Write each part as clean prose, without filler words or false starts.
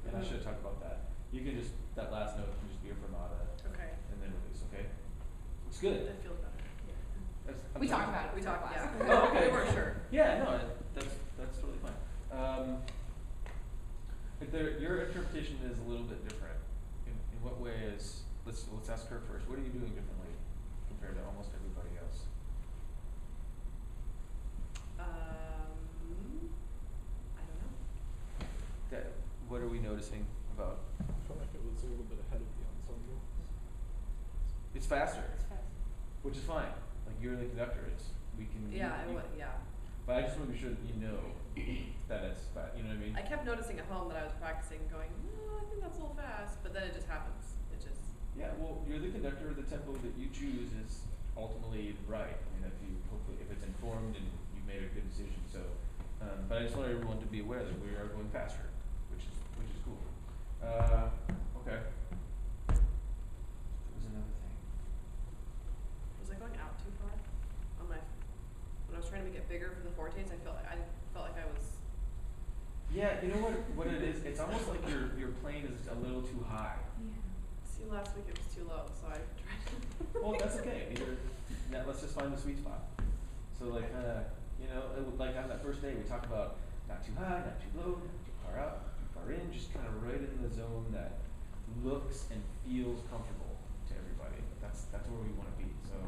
and I should have talked about that. You can just, that last note can just be a fermata. Okay. And then release, okay? It's good. That feels better. We talked about it. We talked, yeah. Oh, okay. We weren't sure. Yeah, no, that's totally fine. If your interpretation is a little bit different. In what way is, let's ask her first. What are you doing differently compared to almost everybody else? I don't know. What are we noticing about? I felt like it was a little bit ahead of the ensemble. It's faster, It's fast. which is fine. Like you're the conductor. We can. Yeah, I would, yeah. But I just want to be sure that you know that it's fast. You know what I mean? I kept noticing at home that I was practicing going, I think that's a little fast, but then it just happens. It just. Yeah, well, you're the conductor. The tempo that you choose is ultimately right. I mean, if it's informed and you've made a good decision. So, but I just want everyone to be aware that we are going faster, which is cool. Okay. There was another thing. Was I going out too far on my? When I was trying to make it bigger for the fortes, I felt like I was. Yeah, you know what it is? It's almost like your plane is a little too high. Yeah. See, last week it was too low, so I tried to. Well, that's okay. Let's just find the sweet spot. So like like on that first day we talk about not too high, not too low, not too far out, not too far in, just kind of right in the zone that looks and feels comfortable to everybody. That's where we want to be. So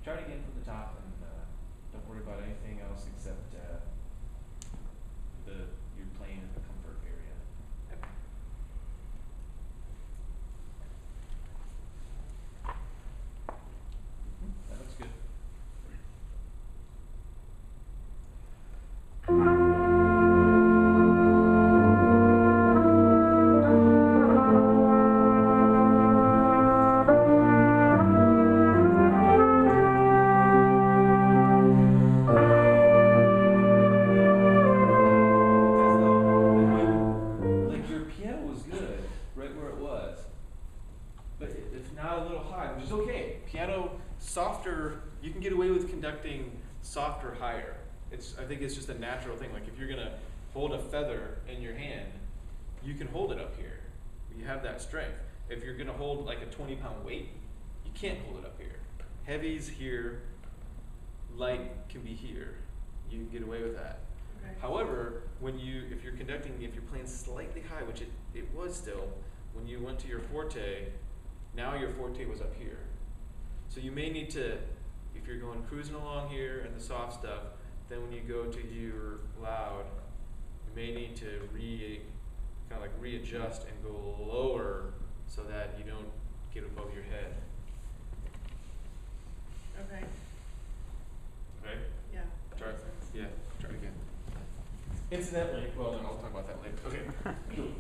try it again from the top and don't worry about anything else except your plane and the comfort area. Okay. That looks good. Like your piano was good right where it was, but it's now a little high, which is okay. Piano softer, you can get away with conducting softer higher. I think it's just a natural thing. Like if you're gonna hold a feather in your hand, you can hold it up here. You have that strength. If you're gonna hold like a 20-pound weight, you can't hold it up here. Heavy's here, light can be here. You can get away with that. Okay. However, if you're playing slightly high, which it was still, when you went to your forte, now your forte was up here. So you may need to, if you're going cruising along here and the soft stuff, then when you go to your loud, you may need to readjust and go lower so that you don't get above your head. Okay. Okay? Yeah. that Try it. makes sense. Yeah, try it again. Incidentally, well, then I'll talk about that later. Okay. Cool.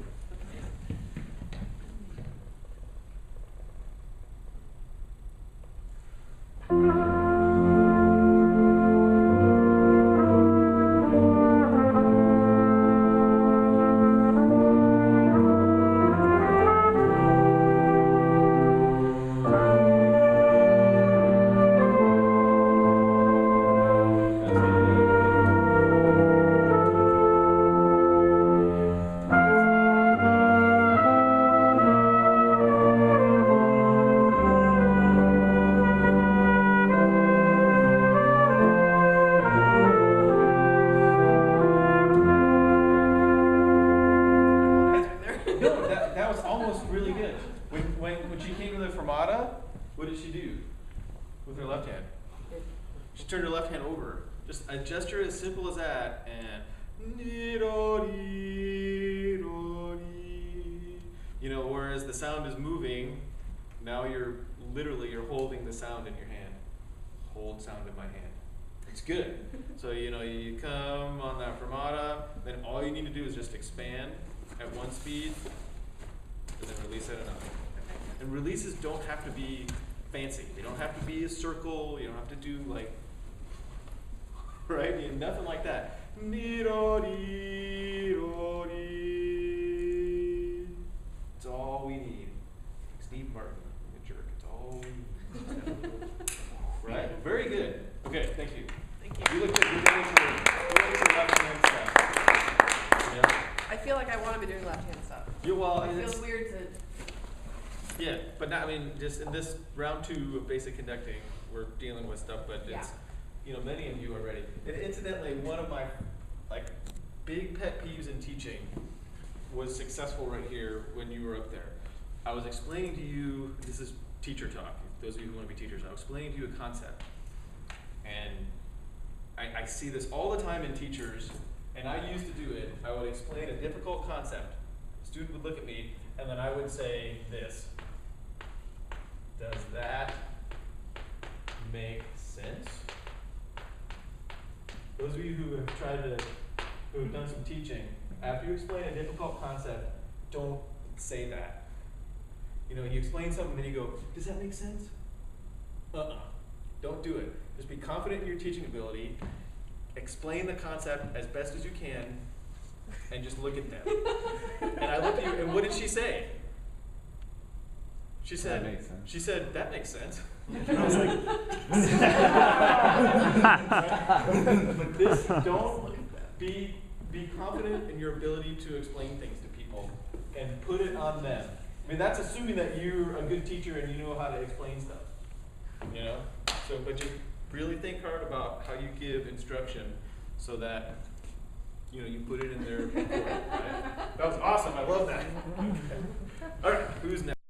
No, that was almost really good. When she came to the fermata, what did she do with her left hand? She turned her left hand over. Just a gesture as simple as that, and whereas the sound is moving, now you're holding the sound in your hand. Hold sound in my hand. It's good. So you come on that fermata, then all you need to do is just expand at one speed, and then release at another. And releases don't have to be fancy. They don't have to be a circle. You don't have to do right? Nothing like that. It's all we need. Steve Martin, a jerk. It's all we need. Right? Very good. Okay, thank you. Thank you. You look good. You're ready to left hand stuff. Yeah. I feel like I want to be doing left hand stuff. You well, It and it's, feels weird to, yeah, but not, I mean, just in this round 2 of basic conducting, we're dealing with stuff, but Yeah. it's, you know, many of you are ready. And incidentally, one of my, like, big pet peeves in teaching was successful right here when you were up there. I was explaining to you, this is teacher talk, those of you who want to be teachers, I was explaining to you a concept. And I see this all the time in teachers, and I used to do it. I would explain a difficult concept. The student would look at me, and then I would say this. Does that make sense? Those of you who have who have done some teaching, after you explain a difficult concept, don't say that. You know, you explain something and you go, does that make sense? Don't do it. Just be confident in your teaching ability, explain the concept as best as you can, and just look at them. And I looked at you, and what did she say? She said, That makes sense. She said, that makes sense. And I was like, but this, don't be confident in your ability to explain things to people and put it on them. I mean, that's assuming that you're a good teacher and you know how to explain stuff. You know? So, but just really think hard about how you give instruction so that, you know, you put it in their report, right? That was awesome. I love that. Okay. All right, who's next?